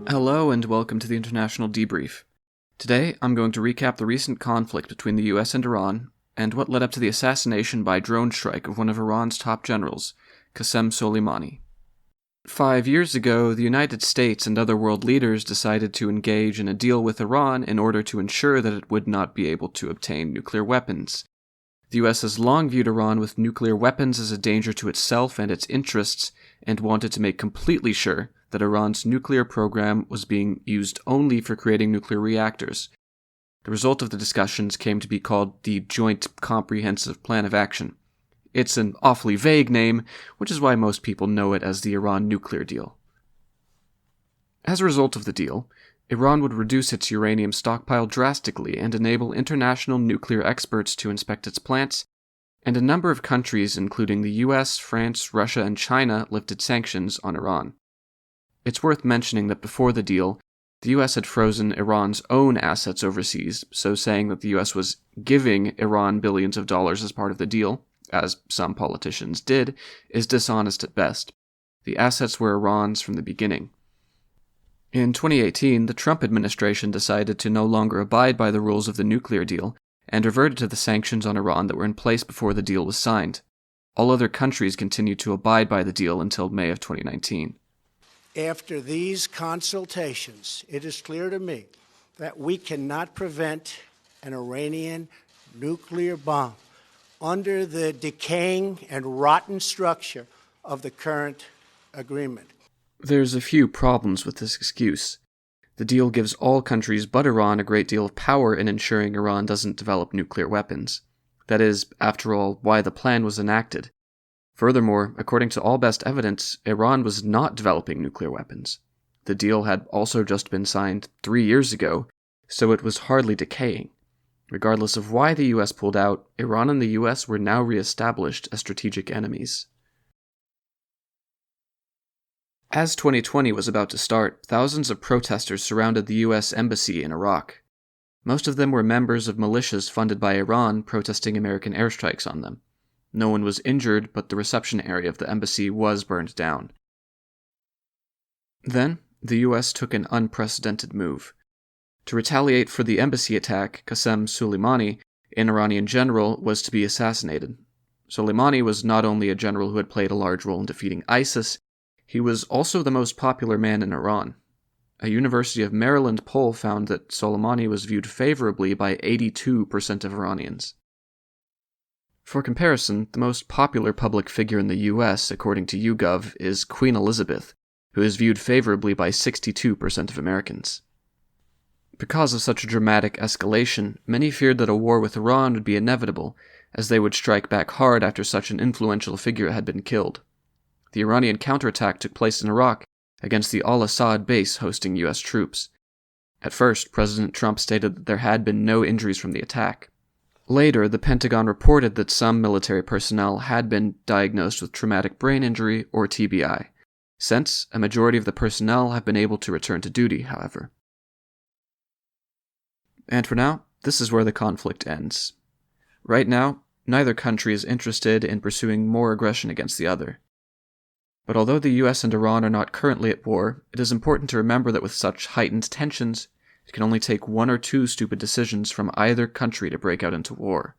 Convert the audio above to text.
Hello and welcome to the International Debrief. Today, I'm going to recap the recent conflict between the US and Iran, and what led up to the assassination by drone strike of one of Iran's top generals, Qasem Soleimani. 5 years ago, the United States and other world leaders decided to engage in a deal with Iran in order to ensure that it would not be able to obtain nuclear weapons. The US has long viewed Iran with nuclear weapons as a danger to itself and its interests, and wanted to make completely sure that Iran's nuclear program was being used only for creating nuclear reactors. The result of the discussions came to be called the Joint Comprehensive Plan of Action. It's an awfully vague name, which is why most people know it as the Iran nuclear deal. As a result of the deal, Iran would reduce its uranium stockpile drastically and enable international nuclear experts to inspect its plants, and a number of countries, including the US, France, Russia, and China, lifted sanctions on Iran. It's worth mentioning that before the deal, the US had frozen Iran's own assets overseas, so saying that the US was giving Iran billions of dollars as part of the deal, as some politicians did, is dishonest at best. The assets were Iran's from the beginning. In 2018, the Trump administration decided to no longer abide by the rules of the nuclear deal and reverted to the sanctions on Iran that were in place before the deal was signed. All other countries continued to abide by the deal until May of 2019. After these consultations, it is clear to me that we cannot prevent an Iranian nuclear bomb under the decaying and rotten structure of the current agreement. There's a few problems with this excuse. The deal gives all countries but Iran a great deal of power in ensuring Iran doesn't develop nuclear weapons. That is, after all, why the plan was enacted. Furthermore, according to all best evidence, Iran was not developing nuclear weapons. The deal had also just been signed 3 years ago, so it was hardly decaying. Regardless of why the US pulled out, Iran and the US were now re-established as strategic enemies. As 2020 was about to start, thousands of protesters surrounded the US embassy in Iraq. Most of them were members of militias funded by Iran protesting American airstrikes on them. No one was injured, but the reception area of the embassy was burned down. Then, the US took an unprecedented move. To retaliate for the embassy attack, Qasem Soleimani, an Iranian general, was to be assassinated. Soleimani was not only a general who had played a large role in defeating ISIS, he was also the most popular man in Iran. A University of Maryland poll found that Soleimani was viewed favorably by 82% of Iranians. For comparison, the most popular public figure in the US, according to YouGov, is Queen Elizabeth, who is viewed favorably by 62% of Americans. Because of such a dramatic escalation, many feared that a war with Iran would be inevitable, as they would strike back hard after such an influential figure had been killed. The Iranian counterattack took place in Iraq, against the Al-Assad base hosting US troops. At first, President Trump stated that there had been no injuries from the attack. Later, the Pentagon reported that some military personnel had been diagnosed with traumatic brain injury, or TBI. Since, a majority of the personnel have been able to return to duty, however. And for now, this is where the conflict ends. Right now, neither country is interested in pursuing more aggression against the other. But although the US and Iran are not currently at war, it is important to remember that with such heightened tensions, it can only take one or two stupid decisions from either country to break out into war.